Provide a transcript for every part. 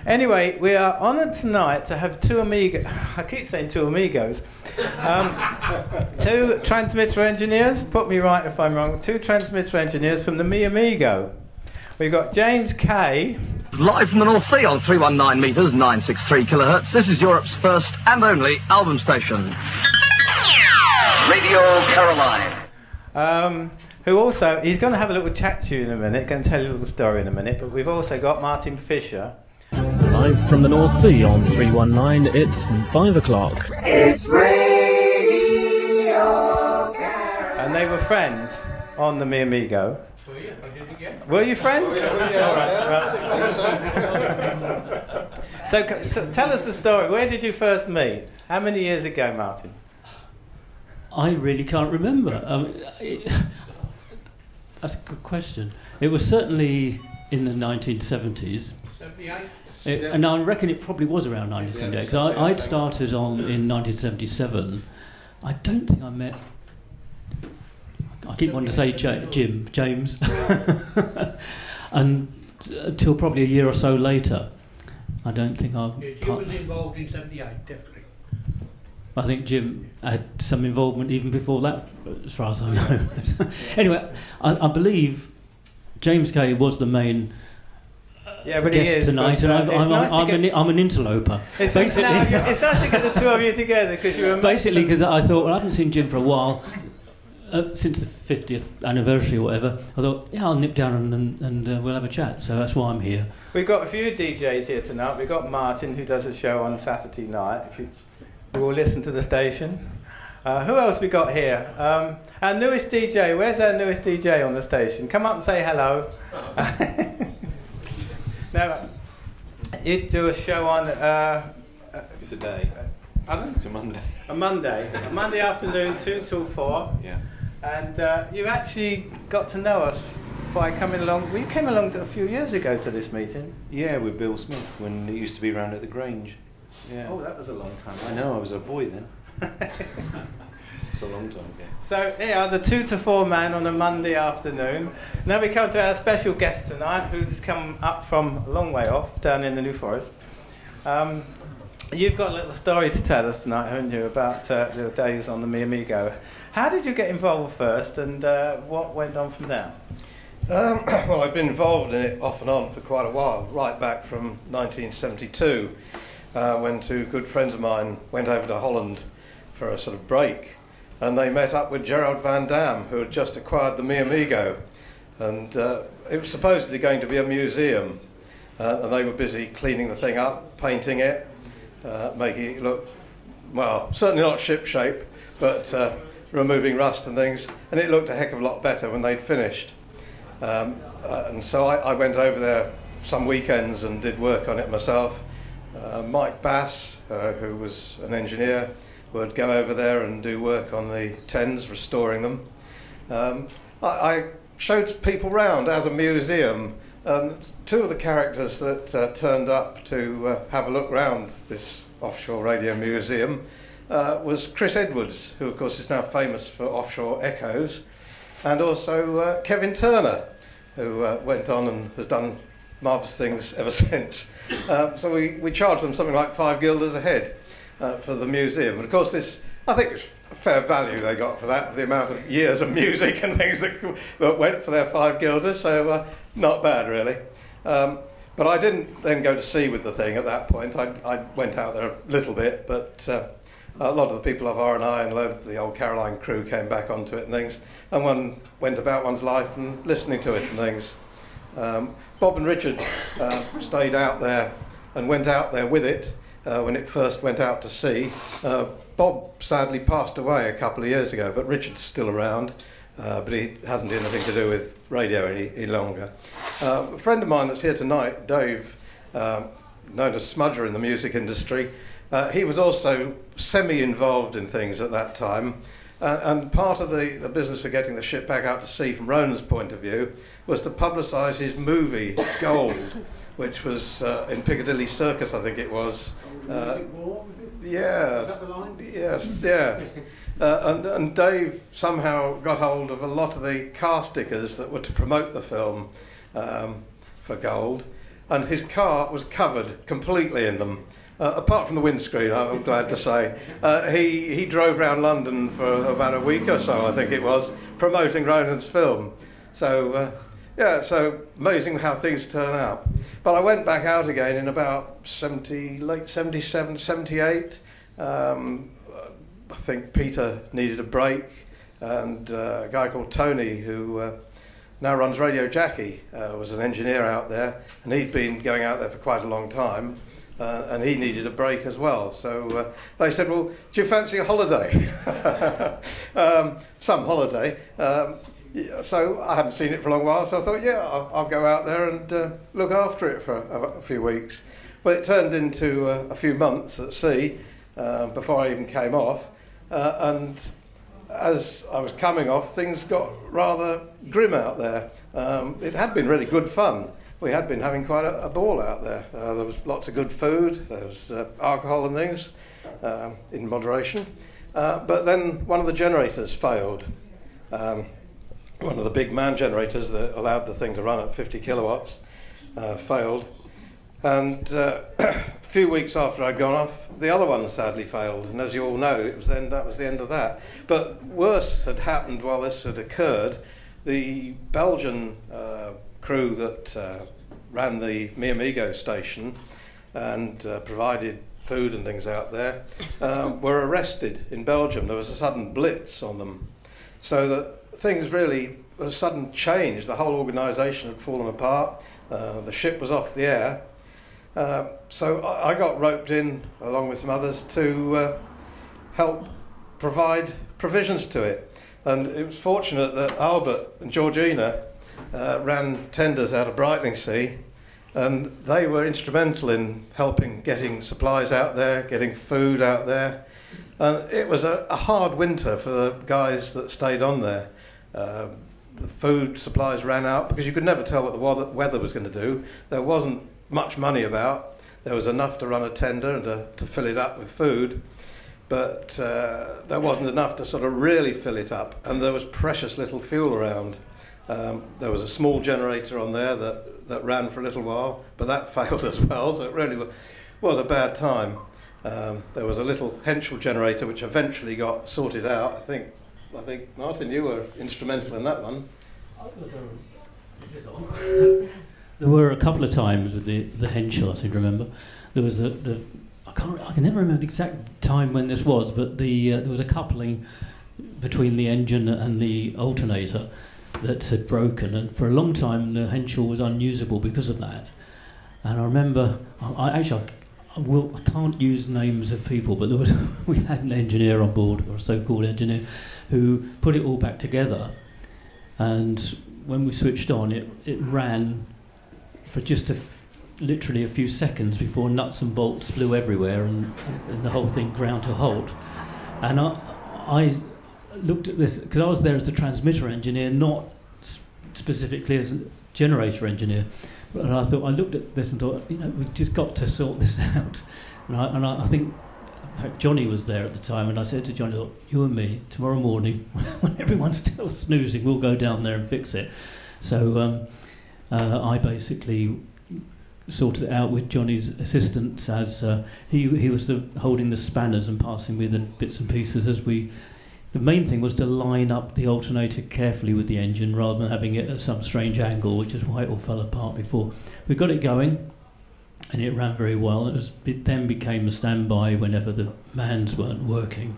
Anyway, we are honoured tonight to have two amigos. I keep saying two amigos. Two transmitter engineers. Put me right if I'm wrong. Two transmitter engineers from the Mi Amigo. We've got James Kay. Live from the North Sea on 319 metres, 963 kilohertz. This is Europe's first and only album station. Radio Caroline. Who also, he's going to have a little chat to you in a minute, going to tell you a little story in a minute, but we've also got Martin Fisher. Live from the North Sea on 319, it's 5 o'clock. It's Radio Caroline. And they were friends on the Mi Amigo. Were you? I did again. Were you friends? So tell us the story. Where did you first meet? How many years ago, Martin? I really can't remember. That's a good question. It was certainly in the 1970s. 78? And I reckon it probably was around 1978, because I'd started on in 1977. I don't think I met... I keep wanting to say James. And until probably a year or so later. I don't think I... Yeah, Jim was involved in 78, definitely. I think Jim had some involvement even before that, as far as I know. Anyway, I believe James Kay was the main guest tonight, and I'm an interloper. It's nice to get the two of you together, because you were... Basically, because I thought, well, I haven't seen Jim for a while, since the 50th anniversary or whatever. I thought, yeah, I'll nip down and we'll have a chat, so that's why I'm here. We've got a few DJs here tonight. We've got Martin, who does a show on Saturday night. We will listen to the station. Who else we got here? Our newest DJ. Where's our newest DJ on the station? Come up and say hello. Now, you do a show on... it's a day. Pardon? It's a Monday. A Monday afternoon, 2 till 4. Yeah. And you actually got to know us by coming along. We came along a few years ago to this meeting. Yeah, with Bill Smith, when it used to be round at the Grange. Yeah. Oh, that was a long time ago. I know, I was a boy then. It's a long time ago. So, yeah, the 2 to 4 man on a Monday afternoon. Now we come to our special guest tonight, who's come up from a long way off, down in the New Forest. You've got a little story to tell us tonight, haven't you, about your days on the Mi Amigo. How did you get involved first, and what went on from there? Well, I've been involved in it off and on for quite a while, right back from 1972, when two good friends of mine went over to Holland for a sort of break, and they met up with Gerald Van Dam, who had just acquired the Mi Amigo, and it was supposedly going to be a museum, and they were busy cleaning the thing up, painting it, making it look, well, certainly not ship-shape, but removing rust and things, and it looked a heck of a lot better when they'd finished. And so I went over there some weekends and did work on it myself. Mike Bass, who was an engineer, would go over there and do work on the 10s, restoring them. I showed people round as a museum. Two of the characters that turned up to have a look round this offshore radio museum was Chris Edwards, who of course is now famous for offshore echoes, and also Kevin Turner, who went on and has done marvellous things ever since. So we charged them something like 5 guilders a head for the museum. And of course I think it's fair value they got for that, for the amount of years of music and things that went for their 5 guilders, so not bad really. But I didn't then go to sea with the thing at that point. I went out there a little bit, but a lot of the people of R&I and the old Caroline crew came back onto it and things, and one went about one's life and listening to it and things. Bob and Richard stayed out there and went out there with it when it first went out to sea. Bob sadly passed away a couple of years ago, but Richard's still around, but he hasn't anything to do with radio any longer. A friend of mine that's here tonight, Dave, known as Smudger in the music industry, he was also semi-involved in things at that time, and part of the business of getting the ship back out to sea from Ronan's point of view was to publicise his movie Gold, which was in Piccadilly Circus, I think it was. Music War, was it? Yeah. Is that the line? Yes, yeah. And Dave somehow got hold of a lot of the car stickers that were to promote the film for Gold. and his car was covered completely in them. Apart from the windscreen, I'm glad to say. He drove around London for about a week or so, I think it was, promoting Ronan's film. So, so amazing how things turn out. But I went back out again in about late 77, 78. I think Peter needed a break, and a guy called Tony, who now runs Radio Jackie, was an engineer out there, and he'd been going out there for quite a long time. And he needed a break as well. So they said, well, do you fancy a holiday? Some holiday. So I hadn't seen it for a long while, so I thought, I'll go out there and look after it for a few weeks. Well, it turned into a few months at sea before I even came off. And as I was coming off, things got rather grim out there. It had been really good fun. We had been having quite a ball out there. There was lots of good food, there was alcohol and things in moderation. But then one of the generators failed. One of the big man generators that allowed the thing to run at 50 kilowatts failed. And a few weeks after I'd gone off, the other one sadly failed. And as you all know, that was the end of that. But worse had happened while this had occurred. The Belgian crew that ran the Mi Amigo station and provided food and things out there were arrested in Belgium. There was a sudden blitz on them, so that things really, a sudden change. The whole organisation had fallen apart. The ship was off the air. So I got roped in along with some others to help provide provisions to it. And it was fortunate that Albert and Georgina ran tenders out of Brightlingsea, and they were instrumental in helping getting supplies out there, getting food out there. And it was a hard winter for the guys that stayed on there. The food supplies ran out because you could never tell what the weather was going to do. There wasn't much money about. There was enough to run a tender and to fill it up with food, but there wasn't enough to sort of really fill it up, and there was precious little fuel around. There was a small generator on there that ran for a little while, but that failed as well, so it really was a bad time. There was a little Henschel generator which eventually got sorted out. I think Martin, you were instrumental in that one. There were a couple of times with the Henschel, I seem to remember. There was I can never remember the exact time when this was, but there was a coupling between the engine and the alternator that had broken, and for a long time the Henschel was unusable because of that. And I remember, I can't use names of people, but we had an engineer on board, or a so-called engineer, who put it all back together. And when we switched on, it ran for just literally a few seconds before nuts and bolts flew everywhere, and the whole thing ground to a halt. And I looked at this because I was there as the transmitter engineer, not specifically as a generator engineer. But I looked at this and thought, we've just got to sort this out. And I think Johnny was there at the time, and I said to Johnny, look, you and me, tomorrow morning, when everyone's still snoozing, we'll go down there and fix it. So I basically sorted it out with Johnny's assistants, as he was holding the spanners and passing me the bits and pieces as we. The main thing was to line up the alternator carefully with the engine rather than having it at some strange angle, which is why it all fell apart before. We got it going, and it ran very well. It then became a standby whenever the mans weren't working.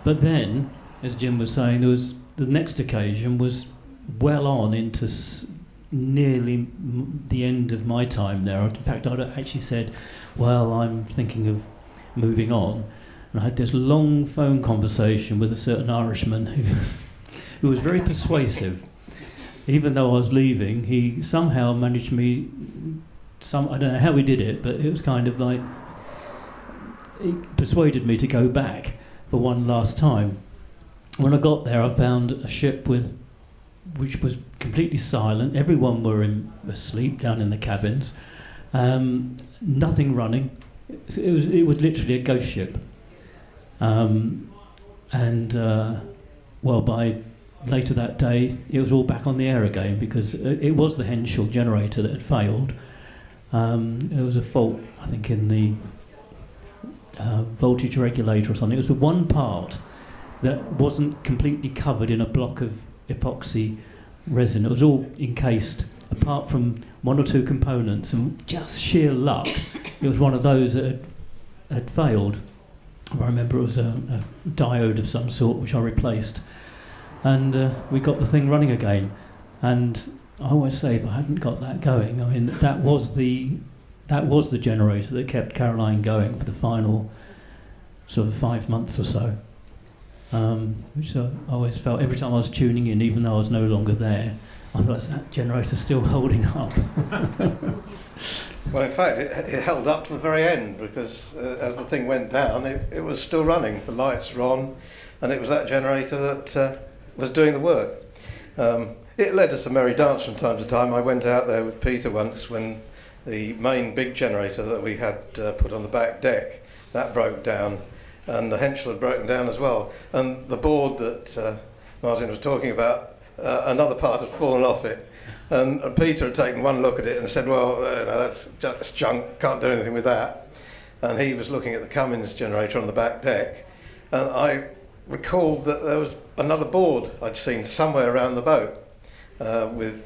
But then, as Jim was saying, the next occasion was well on into nearly the end of my time there. In fact, I'd actually said, well, I'm thinking of moving on. And I had this long phone conversation with a certain Irishman who was very persuasive. Even though I was leaving, he somehow managed me, I don't know how he did it, but it was kind of like, he persuaded me to go back for one last time. When I got there, I found a ship which was completely silent. Everyone were asleep down in the cabins. Nothing running. It was literally a ghost ship. By later that day, it was all back on the air again because it was the Henschel generator that had failed, There was a fault, I think, in the voltage regulator or something. It was the one part that wasn't completely covered in a block of epoxy resin. It was all encased, apart from one or two components, and just sheer luck, it was one of those that had failed. I remember it was a diode of some sort which I replaced, and we got the thing running again. And I always say, if I hadn't got that going, I mean, that was the generator that kept Caroline going for the final sort of 5 months or so. Which I always felt every time I was tuning in, even though I was no longer there, I thought, is that generator still holding up? Well, in fact, it held up to the very end, because as the thing went down, it was still running. The lights were on, and it was that generator that was doing the work. It led us a merry dance from time to time. I went out there with Peter once when the main big generator that we had put on the back deck, that broke down, and the Henschel had broken down as well. And the board that Martin was talking about, another part had fallen off it. And Peter had taken one look at it and said, well, that's junk, can't do anything with that. And he was looking at the Cummins generator on the back deck. And I recalled that there was another board I'd seen somewhere around the boat with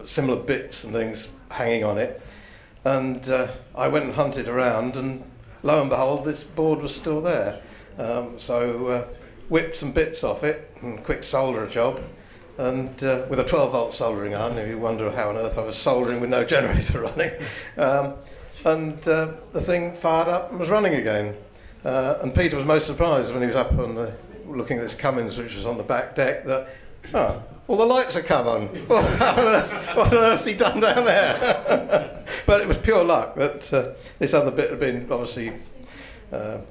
similar bits and things hanging on it. And I went and hunted around, and lo and behold, this board was still there. So whipped some bits off it, and quick solder job. And with a 12-volt soldering iron, if you wonder how on earth I was soldering with no generator running. And the thing fired up and was running again. And Peter was most surprised when he was up on looking at this Cummins, which was on the back deck, that, all the lights had come on. What on earth's he done down there? But it was pure luck that this other bit had been obviously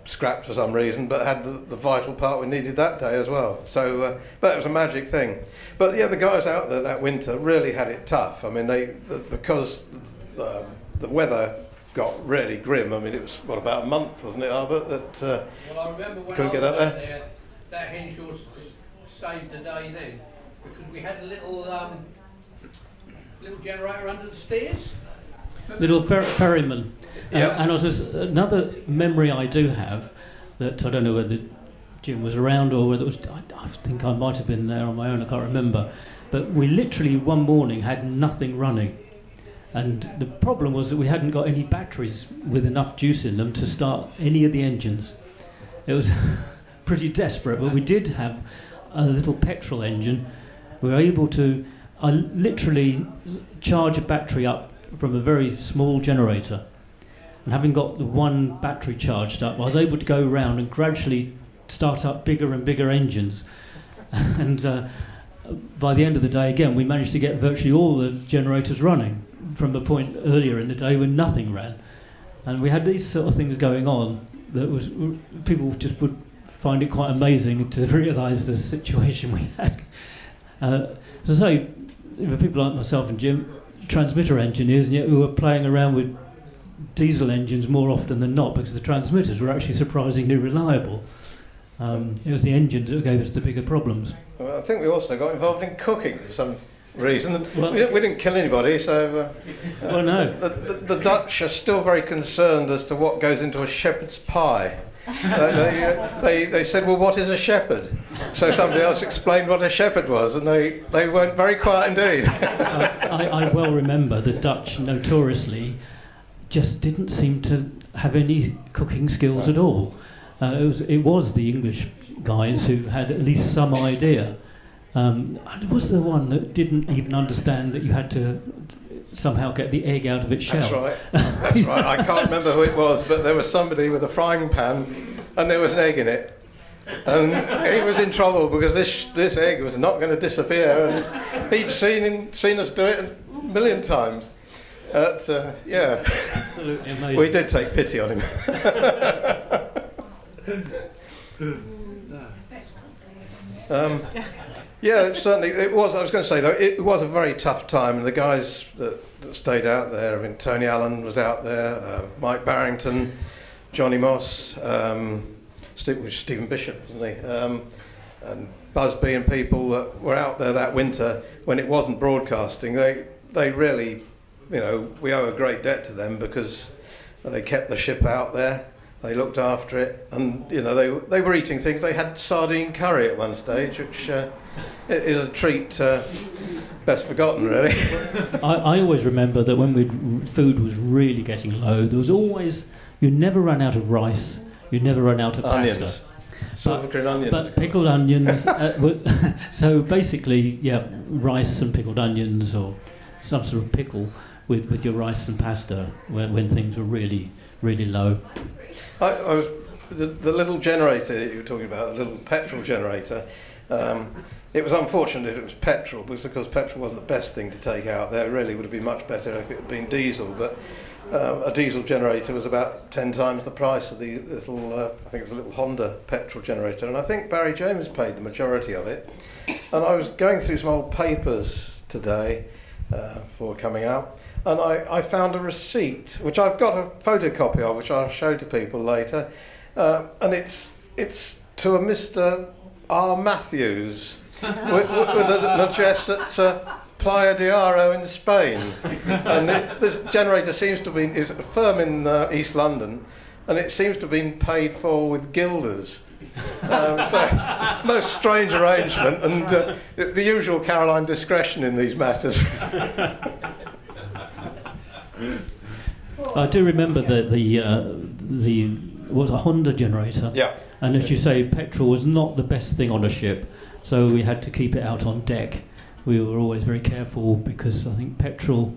scrapped for some reason, but had the vital part we needed that day as well. So, but it was a magic thing. But yeah, the guys out there that winter really had it tough. I mean, because the weather got really grim. I mean, it was about a month, wasn't it, Albert? That well, I remember when couldn't I get was out out there. there, that Henschel saved the day then, because we had a little generator under the stairs. Little ferryman. Yeah. And another memory I do have, that I don't know whether Jim was around or whether it was, I think I might have been there on my own, I can't remember. But we literally one morning had nothing running. And the problem was that we hadn't got any batteries with enough juice in them to start any of the engines. It was pretty desperate, but we did have a little petrol engine. We were able to literally charge a battery up from a very small generator. And having got the one battery charged up, I was able to go around and gradually start up bigger and bigger engines. And by the end of the day, again, we managed to get virtually all the generators running from a point earlier in the day when nothing ran. And we had these sort of things going on that was, people just would find it quite amazing to realise the situation we had. As I say, people like myself and Jim, transmitter engineers, and yet we were playing around with diesel engines more often than not, because the transmitters were actually surprisingly reliable. It was the engines that gave us the bigger problems. Well, I think we also got involved in cooking for some reason. Well, we didn't kill anybody, so... well, no. The Dutch are still very concerned as to what goes into a shepherd's pie. They said, well, what is a shepherd? So somebody else explained what a shepherd was, and they weren't very quiet indeed. I well remember the Dutch notoriously just didn't seem to have any cooking skills at all. It was the English guys who had at least some idea. I was the one that didn't even understand that you had to somehow get the egg out of its shell. That's right. I can't remember who it was, but there was somebody with a frying pan and there was an egg in it. And he was in trouble because this egg was not going to disappear, and he'd seen us do it a million times. Yeah. Absolutely amazing. We did take pity on him. Yeah, certainly it was. I was going to say, though, it was a very tough time, and the guys that stayed out there, I mean, Tony Allen was out there, Mike Barrington, Johnny Moss, Stephen Bishop, wasn't he? And Busby and people that were out there that winter when it wasn't broadcasting, they really we owe a great debt to them because they kept the ship out there, they looked after it, and they were eating things. They had sardine curry at one stage, which is a treat best forgotten, really. I always remember that when food was really getting low, there was always, you never ran out of rice, you never ran out of onions. pasta. Silver green onions. But pickled onions, so basically, rice and pickled onions, or some sort of pickle with your rice and pasta when things were really, really low. I was the little generator that you were talking about, the little petrol generator. It was unfortunate it was petrol, because of course petrol wasn't the best thing to take out there. It really would have been much better if it had been diesel, but a diesel generator was about 10 times the price of the little, I think it was a little Honda petrol generator, and I think Barry James paid the majority of it. And I was going through some old papers today before coming out, and I found a receipt, which I've got a photocopy of, which I'll show to people later, and it's to a Mr. R. Matthews, with an address at Playa de Aro in Spain. And this generator seems to be, is a firm in East London, and it seems to have been paid for with guilders. So, most strange arrangement, and the usual Caroline discretion in these matters. I do remember the was a Honda generator. Yeah. And as you say, petrol was not the best thing on a ship, so we had to keep it out on deck. We were always very careful because I think petrol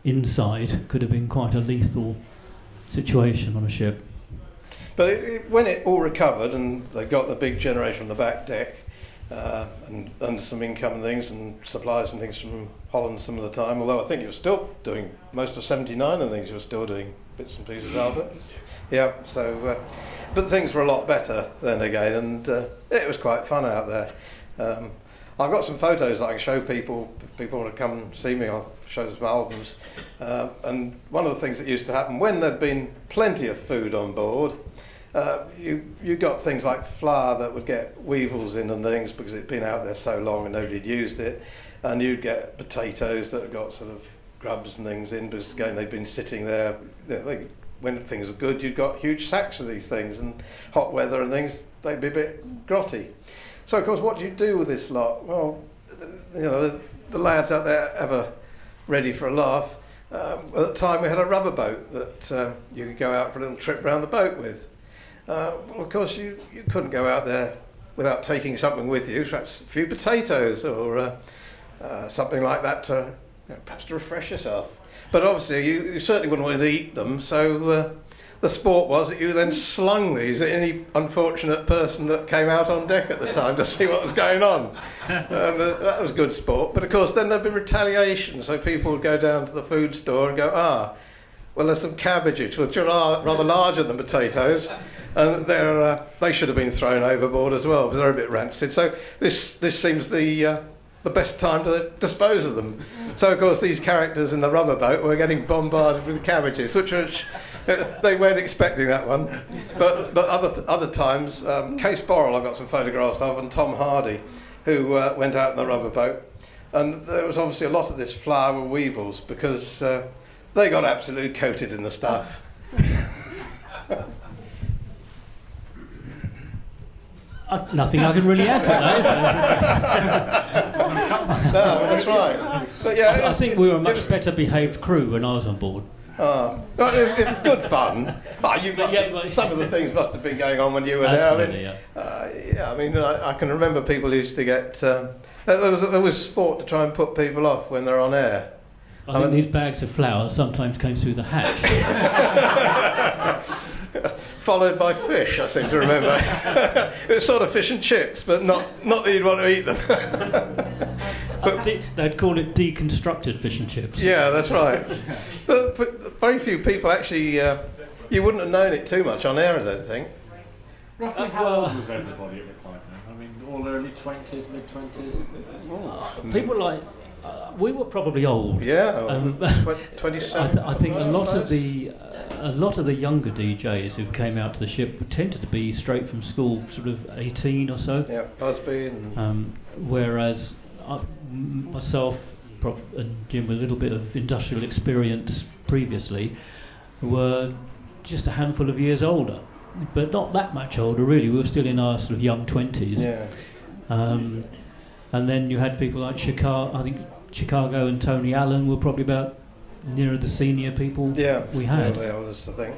inside could have been quite a lethal situation on a ship. But when it all recovered and they got the big generator on the back deck, and some income and things and supplies and things from Holland some of the time, although I think you were still doing most of 79 and things, you were still doing bits and pieces, Albert. Yeah, so, but things were a lot better then again, and it was quite fun out there. I've got some photos that I can show people. If people want to come and see me, I'll show some albums. And one of the things that used to happen when there'd been plenty of food on board, you got things like flour that would get weevils in and things because it'd been out there so long and nobody'd used it. And you'd get potatoes that had got sort of grubs and things in because again they'd been sitting there. When things were good, you'd got huge sacks of these things, and hot weather and things, they'd be a bit grotty. So, of course, what do you do with this lot? Well, the lads out there ever ready for a laugh. At the time, we had a rubber boat that you could go out for a little trip around the boat with. Well, of course, you couldn't go out there without taking something with you, perhaps a few potatoes or something like that to perhaps to refresh yourself. But obviously, you certainly wouldn't want to eat them, so the sport was that you then slung these at any unfortunate person that came out on deck at the time to see what was going on. And that was good sport. But of course, then there'd be retaliation, so people would go down to the food store and go, well, there's some cabbages, which are rather larger than potatoes, and they should have been thrown overboard as well, because they're a bit rancid. So this seems the best time to dispose of them. So of course these characters in the rubber boat were getting bombarded with cabbages, which they weren't expecting that one. But other times, Case Borrell I've got some photographs of, and Tom Hardy, who went out in the rubber boat, and there was obviously a lot of this flour with weevils because they got absolutely coated in the stuff. Nothing I can really add to that. No, that's right. But yeah, I think we were a much better behaved crew when I was on board. It was good fun. Some of the things must have been going on when you were there. I mean, I can remember people used to get. There was sport to try and put people off when they're on air. I think these bags of flour sometimes came through the hatch. Followed by fish, I seem to remember. It was sort of fish and chips, but not that you'd want to eat them. They'd call it deconstructed fish and chips. Yeah, that's right. But very few people actually, you wouldn't have known it too much on air, I don't think. Roughly how old was everybody at the time then? I mean, all early 20s, mid-20s? People like... we were probably old. Yeah, 27. I think a lot of the younger DJs who came out to the ship tended to be straight from school, sort of 18 or so. Yeah, Busby. Whereas myself, and Jim with a little bit of industrial experience previously, were just a handful of years older, but not that much older really. We were still in our sort of young 20s. Yeah. And then you had people like Chicago. I think Chicago and Tony Allen were probably about nearer the senior people we had. Yeah, they was, I think.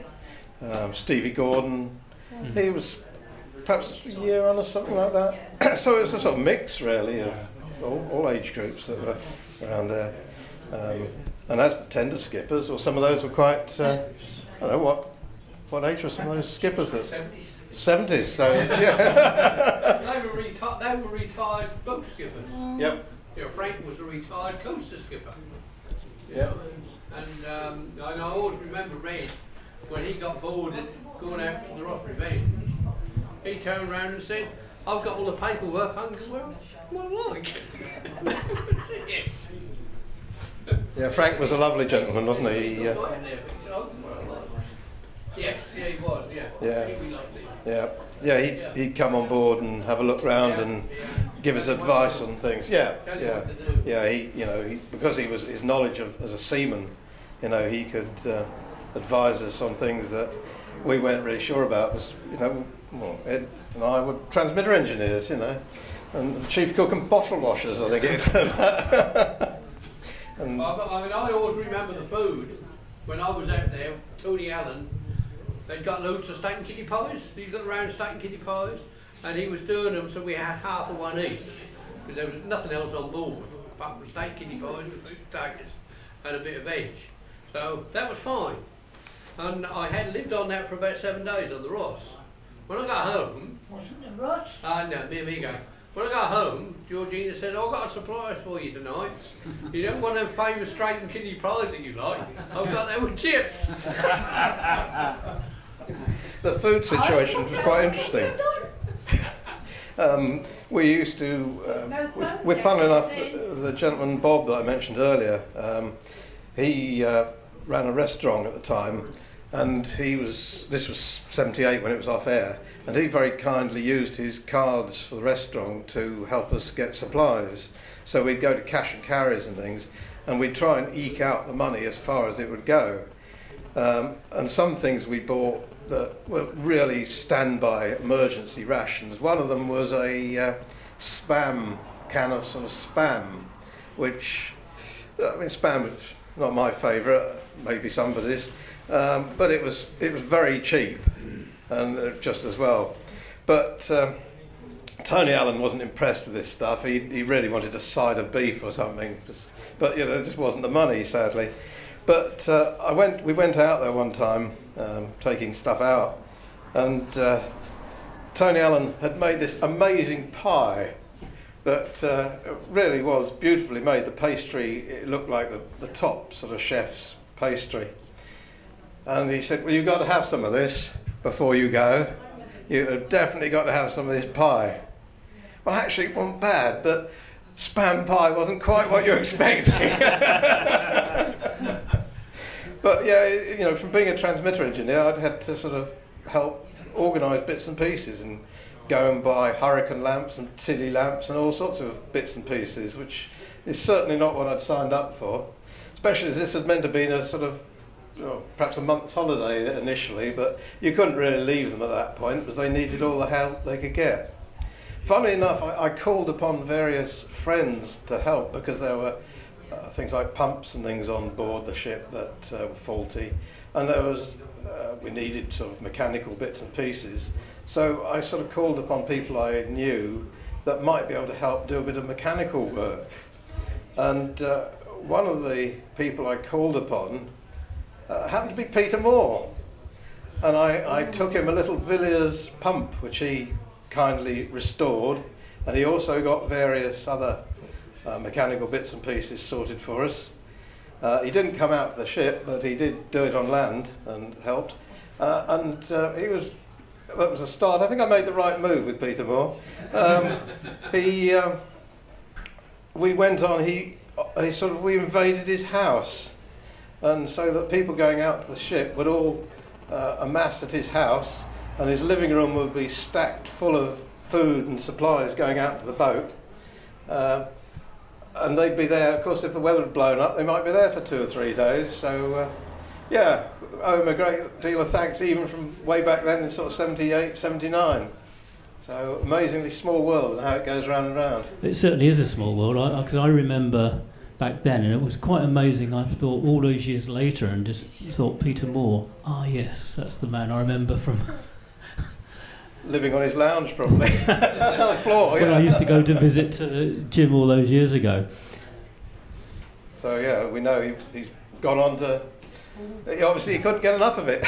Stevie Gordon, he was perhaps a year on or something like that. So it was a sort of mix, really, of all age groups that were around there. And as the tender skippers, or some of those were quite, I don't know, what age were some of those skippers? 70s, so yeah. They were retired boat skippers. Yep. You know, Frank was a retired coaster skipper. Yep. And I always remember Red, when he got bored and going out to the Ross Revenge, he turned around and said, "I've got all the paperwork, I can go where I like." Yeah, Frank was a lovely gentleman, wasn't he? Yes, he was, yeah. Yeah. He'd be lovely. Yeah, he'd come on board and have a look round and give us advice on things. Yeah. He because his knowledge as a seaman, he could advise us on things that we weren't really sure about. Ed and I were transmitter engineers, and chief cook and bottle washers, I think it turned out. And I always remember the food when I was out there. Tony Allen, they'd got loads of steak and kidney pies. He's got around steak and kidney pies, and he was doing them, so we had half of one each, because there was nothing else on board apart from steak, kidney pies, potatoes, and a bit of veg. So that was fine. And I had lived on that for about 7 days on the Ross. When I got home, Wasn't the Ross? no, me and me go. When I got home, Georgina said, "I've got a surprise for you tonight. You don't want them famous steak and kidney pies that you like. I've got them with chips." the food situation was quite interesting. We used to, with fun enough, the gentleman Bob that I mentioned earlier, he ran a restaurant at the time, and this was 78 when it was off air, and he very kindly used his cards for the restaurant to help us get supplies. So we'd go to cash and carries and things, and we'd try and eke out the money as far as it would go. And some things we bought that were really standby emergency rations. One of them was a spam can of sort of spam, which, spam is not my favourite, maybe somebody's, but it was very cheap, and just as well. But Tony Allen wasn't impressed with this stuff. He really wanted a side of beef or something, but there just wasn't the money, sadly. But we went out there one time, taking stuff out, and Tony Allen had made this amazing pie that really was beautifully made. The pastry, it looked like the top sort of chef's pastry. And he said, "Well, you've got to have some of this before you go. You've definitely got to have some of this pie." Well, actually, it wasn't bad, but spam pie wasn't quite what you're expecting. But yeah, from being a transmitter engineer, I'd had to sort of help organise bits and pieces and go and buy hurricane lamps and Tilly lamps and all sorts of bits and pieces, which is certainly not what I'd signed up for, especially as this had meant to be a sort of perhaps a month's holiday initially, but you couldn't really leave them at that point because they needed all the help they could get. Funnily enough, I called upon various friends to help because there were things like pumps and things on board the ship that were faulty, and we needed sort of mechanical bits and pieces. So I sort of called upon people I knew that might be able to help do a bit of mechanical work. And one of the people I called upon happened to be Peter Moore, and I took him a little Villiers pump which he kindly restored, and he also got various other mechanical bits and pieces sorted for us. He didn't come out to the ship, but he did do it on land and helped, and that was a start. I think I made the right move with Peter Moore. We went on, we invaded his house, and so that people going out to the ship would all amass at his house, and his living room would be stacked full of food and supplies going out to the boat. and they'd be there. Of course, if the weather had blown up, they might be there for 2 or 3 days. So, yeah, owe him a great deal of thanks, even from way back then in sort of 78, 79. So, amazingly small world and how it goes round and round. It certainly is a small world, because I remember back then, and it was quite amazing. I thought all those years later, and just thought Peter Moore. Ah, yes, that's the man I remember from living on his lounge, probably on the floor. When I used to go to visit Jim all those years ago. So yeah, we know he's gone on to. Obviously, he couldn't get enough of it.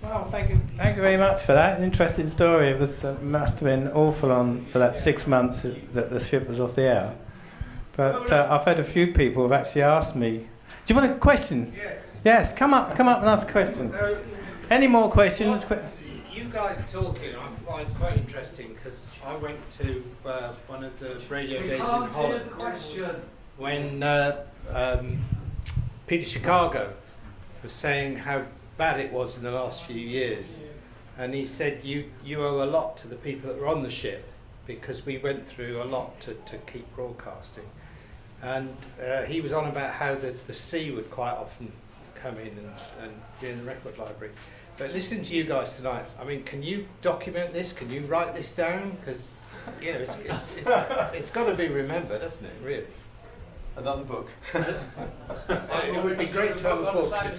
Well, thank you very much for that. Interesting story. It was must have been awful for that 6 months that the ship was off the air. But I've had a few people have actually asked me. Do you want a question? Yes. Yes. Come up and ask a question. So, any more questions? You guys talking, I find quite interesting because I went to one of the radio days in Holland when Peter Chicago was saying how bad it was in the last few years, and he said you owe a lot to the people that were on the ship because we went through a lot to keep broadcasting, and he was on about how the sea would quite often come in and be in the record library. But listening to you guys tonight, I mean, can you document this? Can you write this down? Because it's got to be remembered, hasn't it? Really. Another book. It would be great to have a book. I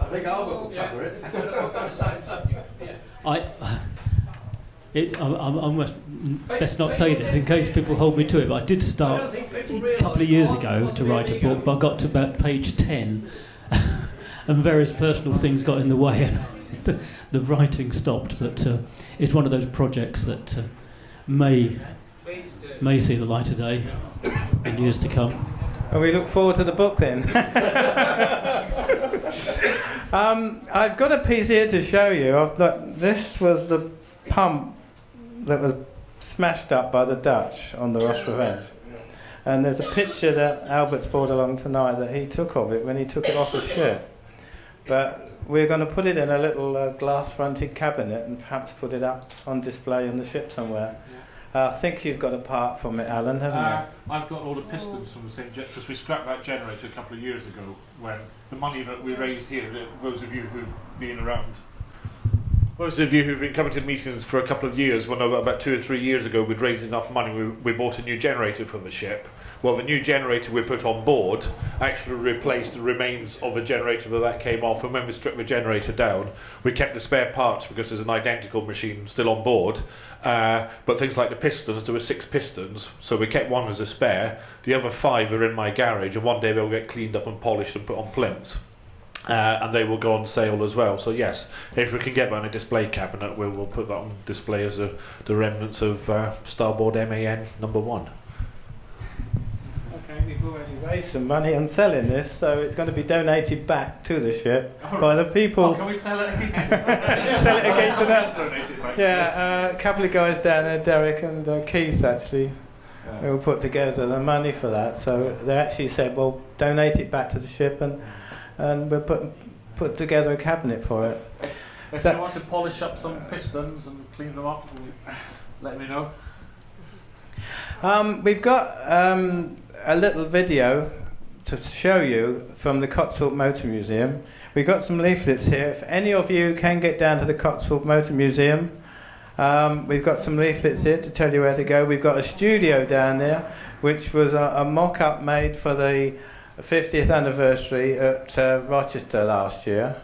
think our book will cover it. I'm best not say this in case people hold me to it, but I did start a couple of years ago to write a book, but I got to about page 10 and various personal things got in the way and the writing stopped. But it's one of those projects that may see the light of day in years to come. And we look forward to the book then. I've got a piece here to show you. This was the pump that was smashed up by the Dutch on the Ross Revenge. And there's a picture that Albert's brought along tonight that he took of it when he took it off his ship. But we're going to put it in a little glass-fronted cabinet and perhaps put it up on display on the ship somewhere. I think you've got a part from it, Alan, haven't you? I've got all the pistons from the same jet, because we scrapped that generator a couple of years ago when the money that we raised here, those of you who've been around, those of you who've been coming to the meetings for a couple of years, when about 2 or 3 years ago we'd raised enough money, we bought a new generator for the ship. Well, the new generator we put on board actually replaced the remains of a generator that came off, and when we stripped the generator down, we kept the spare parts because there's an identical machine still on board. But things like the pistons, there were 6 pistons, so we kept one as a spare. The other 5 are in my garage, and one day they'll get cleaned up and polished and put on plinths. And they will go on sale as well. So yes, if we can get that in a display cabinet, we'll put that on display as the remnants of Starboard MAN number 1. Okay, we've already raised some money on selling this, so it's going to be donated back to the ship by the people. Oh, can we sell it again? Sell it against that. Yeah, a couple of guys down there, Derek and Keith, actually, will put together the money for that. So they actually said, well, donate it back to the ship, and we'll put together a cabinet for it. If you want to polish up some pistons and clean them up, let me know. We've got a little video to show you from the Cotswold Motor Museum. We've got some leaflets here. If any of you can get down to the Cotswold Motor Museum, we've got some leaflets here to tell you where to go. We've got a studio down there, which was a mock-up made for the 50th anniversary at Rochester last year.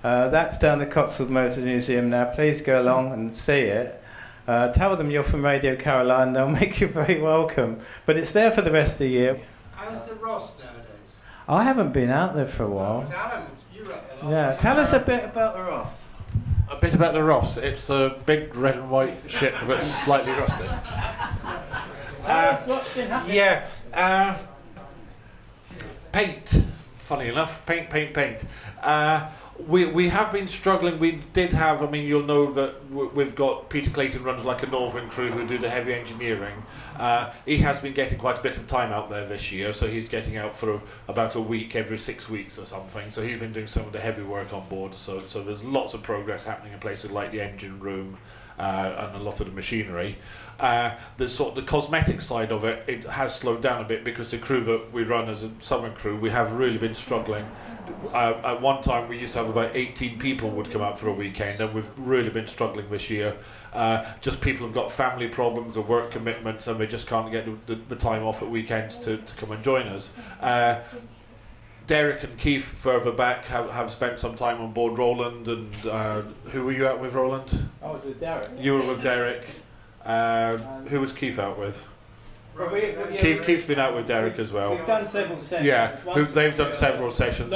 That's down the Cotswold Motor Museum now. Please go along and see it. Tell them you're from Radio Caroline, they'll make you very welcome. But it's there for the rest of the year. How's the Ross nowadays? I haven't been out there for a while. Yeah, tell us a bit about the Ross. A bit about the Ross. It's a big red and white ship that's slightly rusted. What's been happening? Yeah. Paint. Funny enough, paint. We have been struggling. We did have, I mean, you'll know that we've got Peter Clayton runs like a Northern crew who do the heavy engineering. He has been getting quite a bit of time out there this year, so he's getting out for about a week every 6 weeks or something. So he's been doing some of the heavy work on board. So there's lots of progress happening in places like the engine room and a lot of the machinery. The sort of the cosmetic side of it, it has slowed down a bit because the crew that we run as a southern crew, we have really been struggling. At one time we used to have about 18 people would come out for a weekend, and we've really been struggling this year. Just people have got family problems or work commitments, and they just can't get the time off at weekends to come and join us. Derek and Keith further back have spent some time on board Roland, and who were you out with, Roland? I was with Derek. You were with Derek. Who was Keith out with? Well, Keith's been out with Derek as well. We've done several sessions. Yeah, they've done several sessions.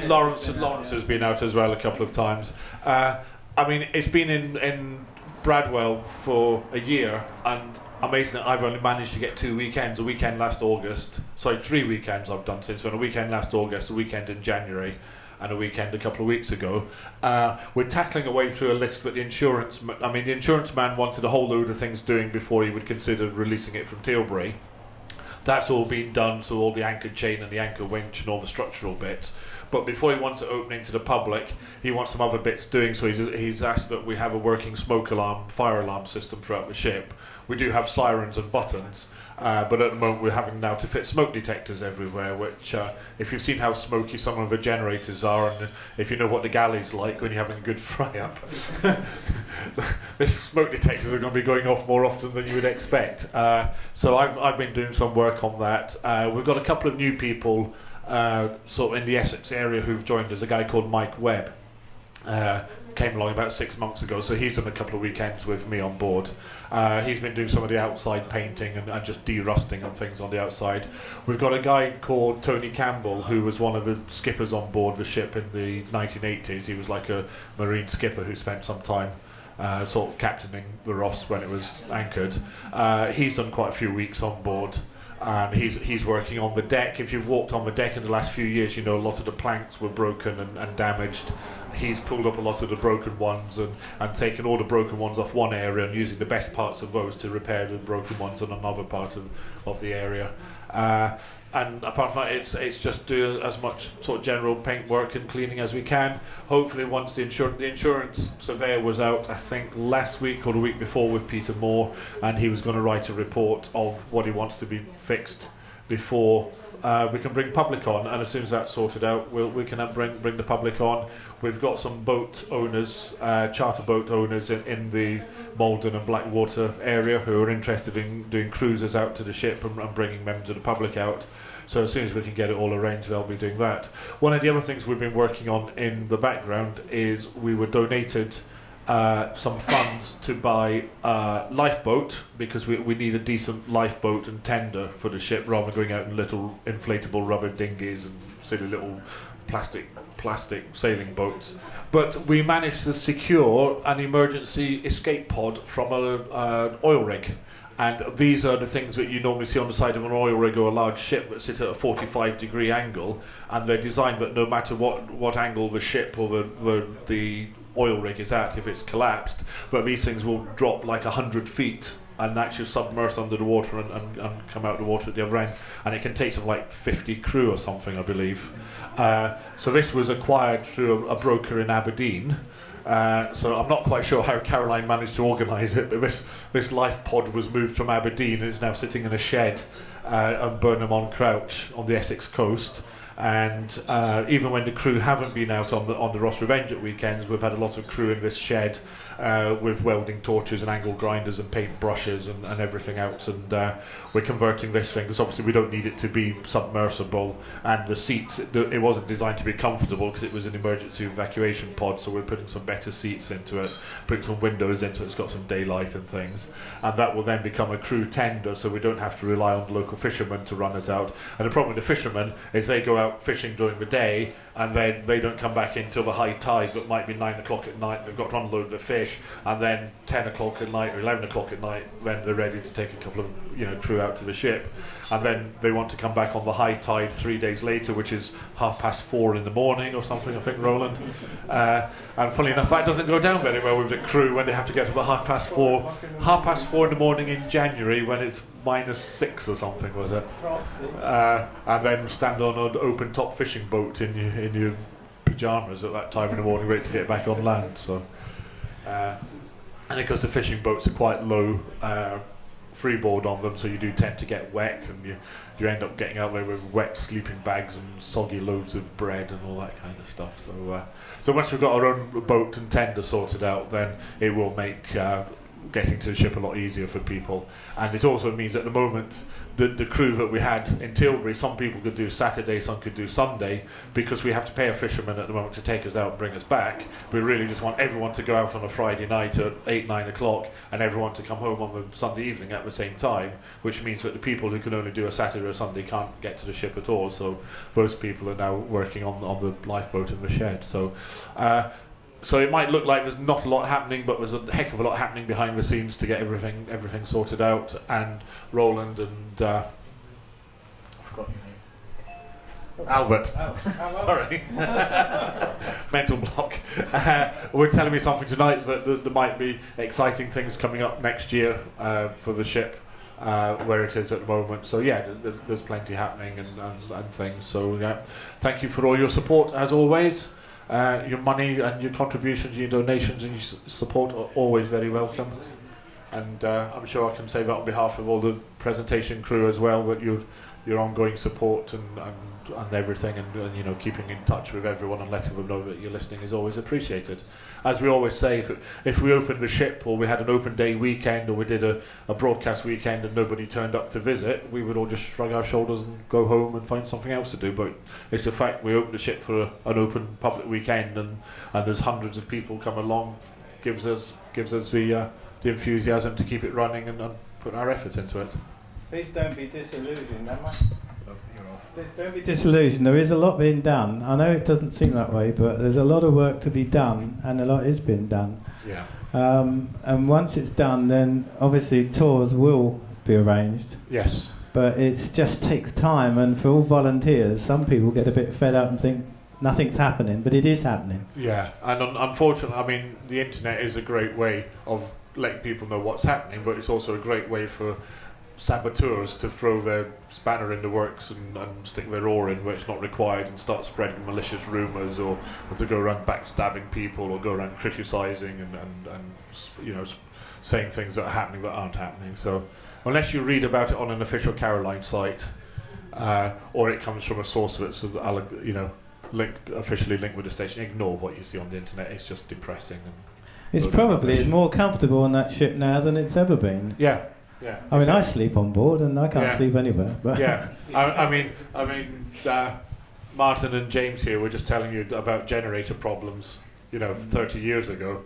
Lawrence has been out as well a couple of times. I mean, it's been in Bradwell for a year, and amazingly, I've only managed to get 2 weekends. A weekend last August. Sorry, 3 weekends I've done since then. A weekend last August, a weekend in January, and a weekend a couple of weeks ago. We're tackling away through a list that the insurance man wanted a whole load of things doing before he would consider releasing it from Tilbury. That's all been done, so all the anchor chain and the anchor winch and all the structural bits. But before he wants it opening to the public, he wants some other bits doing, so he's asked that we have a working smoke alarm, fire alarm system throughout the ship. We do have sirens and buttons, but at the moment we're having now to fit smoke detectors everywhere, which if you've seen how smoky some of the generators are, and if you know what the galley's like when you're having a good fry-up, the smoke detectors are going to be going off more often than you would expect. So I've been doing some work on that. We've got a couple of new people sort of in the Essex area who've joined us. A guy called Mike Webb came along about 6 months ago, so he's done a couple of weekends with me on board. He's been doing some of the outside painting and just de-rusting and things on the outside. We've got a guy called Tony Campbell, who was one of the skippers on board the ship in the 1980s. He was like a marine skipper who spent some time sort of captaining the Ross when it was anchored. He's done quite a few weeks on board, and he's working on the deck. If you've walked on the deck in the last few years, you know a lot of the planks were broken and damaged. He's pulled up a lot of the broken ones and taken all the broken ones off one area and using the best parts of those to repair the broken ones on another part of the area. And apart from that, it's just do as much sort of general paint work and cleaning as we can. Hopefully, once the insurance surveyor was out, I think last week or the week before with Peter Moore, and he was going to write a report of what he wants to be fixed before we can bring public on. And as soon as that's sorted out, we can bring the public on. We've got some boat owners, charter boat owners in the Malden and Blackwater area who are interested in doing cruises out to the ship and bringing members of the public out. So as soon as we can get it all arranged, they'll be doing that. One of the other things we've been working on in the background is we were donated some funds to buy a lifeboat, because we need a decent lifeboat and tender for the ship rather than going out in little inflatable rubber dinghies and silly little plastic sailing boats. But we managed to secure an emergency escape pod from an oil rig. And these are the things that you normally see on the side of an oil rig or a large ship that sit at a 45-degree angle, and they're designed that no matter what angle the ship or the oil rig is at, if it's collapsed, but these things will drop like 100 feet and actually submerge under the water and come out the water at the other end, and it can take something like 50 crew or something, I believe. So this was acquired through a broker in Aberdeen. So I'm not quite sure how Caroline managed to organise it, but this life pod was moved from Aberdeen and is now sitting in a shed on Burnham-on-Crouch on the Essex coast. And even when the crew haven't been out on the Ross Revenge at weekends, we've had a lot of crew in this shed with welding torches and angle grinders and paint brushes and everything else. And we're converting this thing, because obviously we don't need it to be submersible, and the seats, it wasn't designed to be comfortable because it was an emergency evacuation pod, so we're putting some better seats into it, putting some windows into it, it's got some daylight and things, and that will then become a crew tender, so we don't have to rely on the local fishermen to run us out. And the problem with the fishermen is they go out fishing during the day, and then they don't come back until the high tide, that might be 9 o'clock at night. They've got to unload the fish, and then 10 o'clock at night or 11 o'clock at night when they're ready to take a couple of crew out to the ship, and then they want to come back on the high tide 3 days later, which is 4:30 in the morning or something, I think, Roland. And funnily enough, that doesn't go down very well with the crew when they have to get to about 4:30 in the morning in January when it's -6 or something, was it? And then stand on an open top fishing boat in your pyjamas at that time in the morning, wait to get back on land. So and because the fishing boats are quite low freeboard on them, so you do tend to get wet, and you end up getting out there with wet sleeping bags and soggy loaves of bread and all that kind of stuff. So once we've got our own boat and tender sorted out, then it will make getting to the ship a lot easier for people. And it also means at the moment the crew that we had in Tilbury, some people could do Saturday, some could do Sunday, because we have to pay a fisherman at the moment to take us out and bring us back. We really just want everyone to go out on a Friday night at 8-9 o'clock and everyone to come home on the Sunday evening at the same time, which means that the people who can only do a Saturday or Sunday can't get to the ship at all. So most people are now working on the lifeboat in the shed. So it might look like there's not a lot happening, but there's a heck of a lot happening behind the scenes to get everything sorted out. And Roland and I forgot your name. Albert. Sorry. Mental block. Were telling me something tonight that there might be exciting things coming up next year for the ship, where it is at the moment. So yeah, there's plenty happening and things. So yeah, thank you for all your support as always. Your money and your contributions, your donations and your support are always very welcome. And I'm sure I can say that on behalf of all the presentation crew as well, that your ongoing support and everything, and keeping in touch with everyone and letting them know that you're listening is always appreciated. As we always say, if we opened the ship, or we had an open day weekend, or we did a broadcast weekend and nobody turned up to visit, we would all just shrug our shoulders and go home and find something else to do. But it's the fact we opened the ship for an open public weekend, and there's hundreds of people come along, gives us the enthusiasm to keep it running and put our effort into it. Please don't be disillusioned, am I? Don't be disillusioned. There is a lot being done. I know it doesn't seem that way, but there's a lot of work to be done, and a lot is being done. Yeah. And once it's done, then obviously tours will be arranged. Yes. But it just takes time, and for all volunteers, some people get a bit fed up and think nothing's happening, but it is happening. Yeah, and unfortunately, I mean, the internet is a great way of letting people know what's happening, but it's also a great way for saboteurs to throw their spanner in the works and stick their oar in where it's not required and start spreading malicious rumours, or to go around backstabbing people, or go around criticising and saying things that are happening that aren't happening. So unless you read about it on an official Caroline site, or it comes from a source that's officially linked with the station, ignore what you see on the internet. It's just depressing. It's probably more comfortable on that ship now than it's ever been. Yeah. Yeah, I mean, I sleep on board, and I can't sleep anywhere. But yeah, I mean, Martin and James here were just telling you about generator problems, 30 years ago,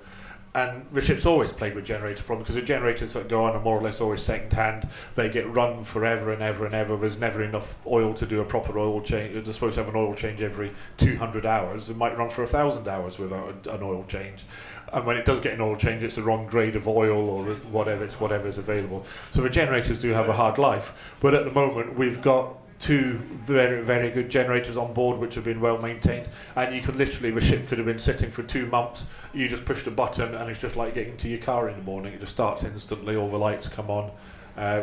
and the ship's always plagued with generator problems, because the generators that go on are more or less always second-hand. They get run forever and ever and ever. There's never enough oil to do a proper oil change. They're supposed to have an oil change every 200 hours. It might run for 1,000 hours without an oil change. And when it does get an oil change, it's the wrong grade of oil or whatever's available. So the generators do have a hard life. But at the moment, we've got 2 very, very good generators on board, which have been well maintained. And you could literally, the ship could have been sitting for 2 months. You just push the button, and it's just like getting to your car in the morning. It just starts instantly. All the lights come on.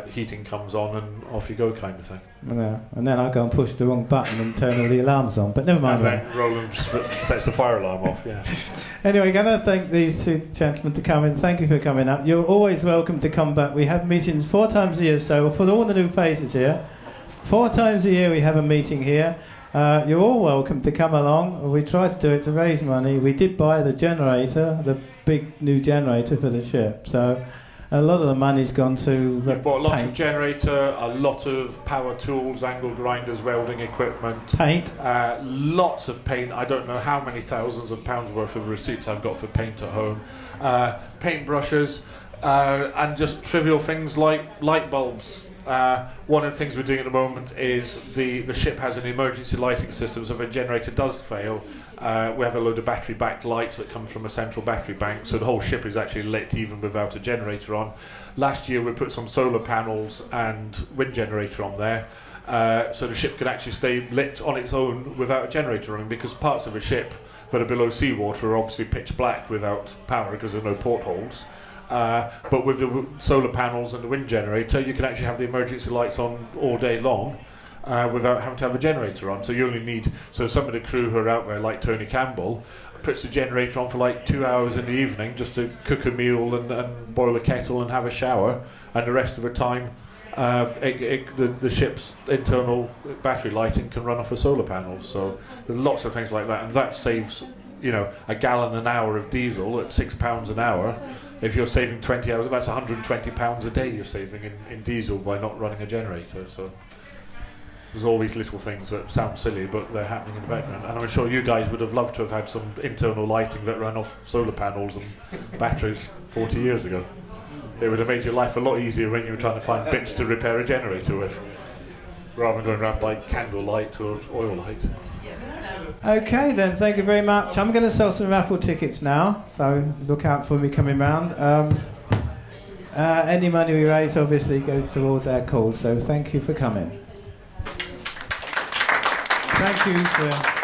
Heating comes on, and off you go, kind of thing. Yeah, and then I go and push the wrong button and turn all the alarms on, but never mind. And then Roland sets the fire alarm off, yeah. Anyway, going to thank these 2 gentlemen to come in. Thank you for coming up. You're always welcome to come back. We have meetings 4 times a year, so for all the new faces here, 4 times a year we have a meeting here. You're all welcome to come along. We try to do it to raise money. We did buy the generator, the big new generator for the ship, so a lot of the money's gone to We've bought a lot of generator, a lot of power tools, angle grinders, welding equipment. Paint. Lots of paint. I don't know how many thousands of pounds worth of receipts I've got for paint at home. Paint brushes, and just trivial things like light bulbs. One of the things we're doing at the moment is the ship has an emergency lighting system, so if a generator does fail, we have a load of battery-backed lights that come from a central battery bank, so the whole ship is actually lit even without a generator on. Last year we put some solar panels and wind generator on there, so the ship can actually stay lit on its own without a generator running, because parts of the ship that are below seawater are obviously pitch black without power because there are no portholes. But with the solar panels and the wind generator, you can actually have the emergency lights on all day long, without having to have a generator on. So you only need, so some of the crew who are out there, like Tony Campbell, puts the generator on for like 2 hours in the evening just to cook a meal and boil a kettle and have a shower, and the rest of the time the ship's internal battery lighting can run off a solar panel. So there's lots of things like that, and that saves, you know, a gallon an hour of diesel at £6 an hour. If you're saving 20 hours, that's £120 a day you're saving in diesel by not running a generator. So there's all these little things that sound silly, but they're happening in the background. And I'm sure you guys would have loved to have had some internal lighting that ran off solar panels and batteries 40 years ago. It would have made your life a lot easier when you were trying to find bits to repair a generator with, rather than going around by candlelight or oil light. Okay then, thank you very much. I'm going to sell some raffle tickets now, so look out for me coming round. Any money we raise obviously goes towards our cause, so thank you for coming. Thank you for